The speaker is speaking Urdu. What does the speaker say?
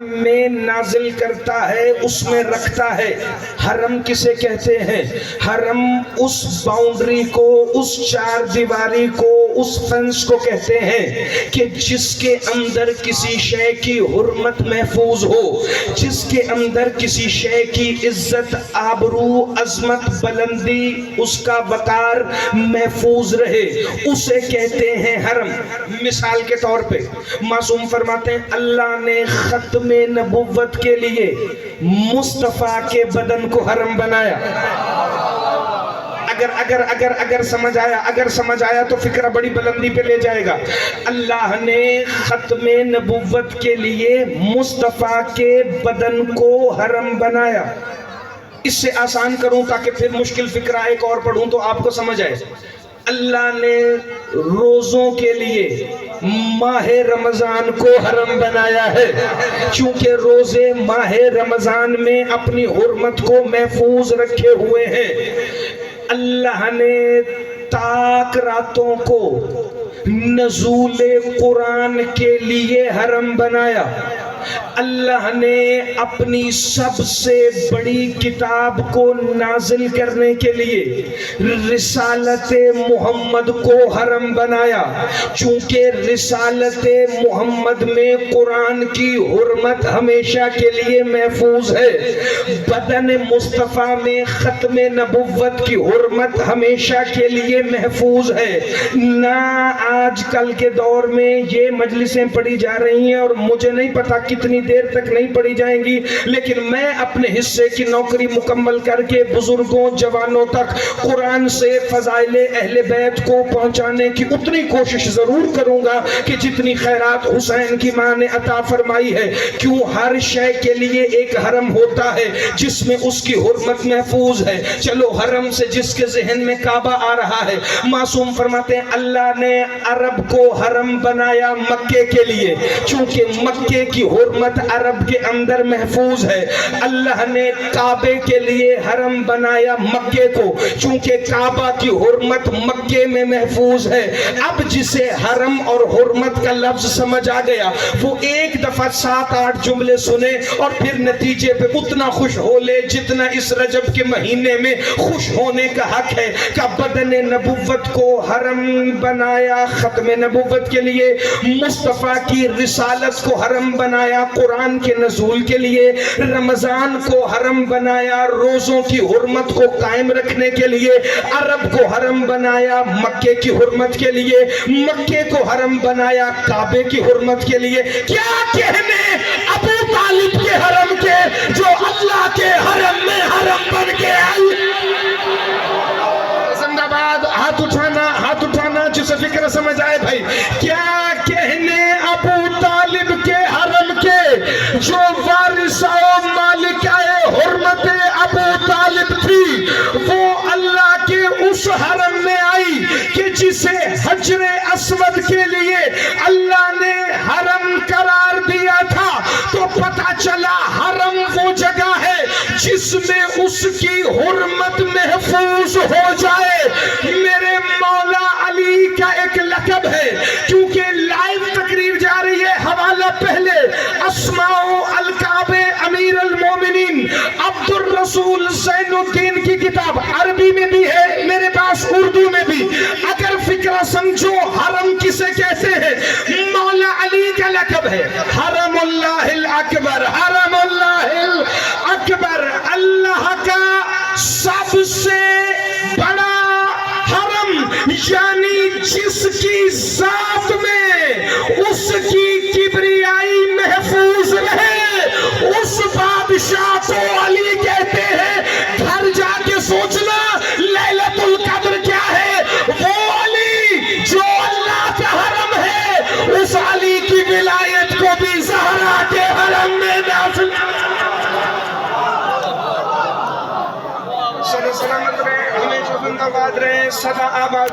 میں نازل کرتا ہے اس میں رکھتا ہے۔ حرم کسے کہتے ہیں؟ حرم اس باؤنڈری کو، اس چار دیواری کو، اس فنس کو کہتے ہیں کہ جس کے اندر کسی شے کی حرمت محفوظ ہو، جس کے اندر کسی شے کی عزت، آبرو، عظمت، بلندی، اس کا وقار محفوظ رہے، اسے کہتے ہیں حرم۔ مثال کے طور پہ معصوم فرماتے ہیں اللہ نے ختم نبوت کے لیے مصطفیٰ کے بدن کو حرم بنایا۔ اگر سمجھ آیا تو فکرہ بڑی بلندی پہ لے جائے گا۔ اللہ نے ختم نبوت کے لیے مصطفیٰ کے بدن کو حرم بنایا۔ اس سے آسان کروں تاکہ پھر مشکل فکرہ ایک اور پڑھوں تو آپ کو سمجھ آئے۔ اللہ نے روزوں کے لیے ماہ رمضان کو حرم بنایا ہے، چونکہ روزے ماہ رمضان میں اپنی حرمت کو محفوظ رکھے ہوئے ہیں۔ اللہ نے تاک راتوں کو نزول قرآن کے لیے حرم بنایا۔ اللہ نے اپنی سب سے بڑی کتاب کو نازل کرنے کے لیے رسالت محمد کو حرم بنایا، چونکہ رسالت محمد میں قرآن کی حرمت ہمیشہ کے لیے محفوظ ہے۔ بدن مصطفیٰ میں ختم نبوت کی حرمت ہمیشہ کے لیے محفوظ ہے۔ نہ آج کل کے دور میں یہ مجلسیں پڑھی جا رہی ہیں اور مجھے نہیں پتا کتنی دیر تک نہیں پڑھی جائیں گی، لیکن میں اپنے حصے کی نوکری مکمل کر کے بزرگوں جوانوں تک قرآن سے فضائل اہل بیت کو پہنچانے کی اتنی کوشش ضرور کروں گا کہ جتنی خیرات حسین کی ماں نے عطا فرمائی ہے۔ کیوں ہر شے کے لیے ایک حرم ہوتا ہے جس میں اس کی حرمت محفوظ ہے۔ چلو حرم سے جس کے ذہن میں کعبہ آ رہا ہے، معصوم فرماتے ہیں اللہ نے عرب کو حرم بنایا مکے کے لیے، چونکہ مکے کی حرمت عرب کے اندر محفوظ ہے۔ اللہ نے کعبے کے لیے حرم بنایا مکے کو، چونکہ کعبہ کی حرمت مکے میں محفوظ ہے۔ اب جسے حرم اور حرمت کا لفظ سمجھ آ گیا وہ ایک دفعہ 7-8 جملے سنے اور پھر نتیجے پہ اتنا خوش ہو لے جتنا اس رجب کے مہینے میں خوش ہونے کا حق ہے کہ بدن نبوت کو حرم بنایا ختم نبوت کے لیے، مصطفیٰ کی رسالت کو حرم بنایا قرآن کے نزول کے لیے، رمضان کو حرم بنایا روزوں کی حرمت کو قائم رکھنے کے لیے، عرب کو حرم بنایا مکے کی حرمت کے لیے، مکے کو حرم بنایا کعبے کی حرمت کے لیے۔ کیا کہنے ابو طالب کے حرم کے جو اللہ کے حرم میں حرم بن کے آئی۔ زندہ باد، ہاتھ اٹھانا جسے فکر سمجھ آئے بھائی۔ کیا کہنے ابو طالب کے حرم کے جو وارثہ و مالکہ حرمت ابو طالب تھی، وہ اللہ کے اس حرم میں آئی کہ جسے حجر اسود کے لیے اللہ نے حرم قرار دیا تھا، تو پتہ چلا حرم وہ جگہ ہے جس میں اس کی حرمت محفوظ ہو جائے۔ میرے مولا علی کا ایک لقب ہے، کیونکہ لائیو تقریر جا رہی ہے، حوالہ پہلے اسماء الکعب امیر المومنین عبد الرسول زین الدین کی کتاب عربی میں بھی ہے، میرے پاس اردو میں بھی۔ اگر فکرہ سمجھو حرم کسے کہتے ہیں، مولا علی کا لقب ہے حرم اللہ الاکبر، حرم اللہ الاکبر، اللہ کا سب سے بڑا حرم، یعنی جس کی ذات میں اس کی کبریائی محفوظ رہے، اس بادشاہ کو علی کہتے ہیں۔ گھر جا کے سوچنا لیلۃ القدر کیا ہے، وہ علی جو اللہ کا حرم ہے، اس علی کی ولایت کو بھی زہرا کے حرم میں داخل۔ سلامت رہے، ہمیشہ زندہ باد رہے، سدا آباد۔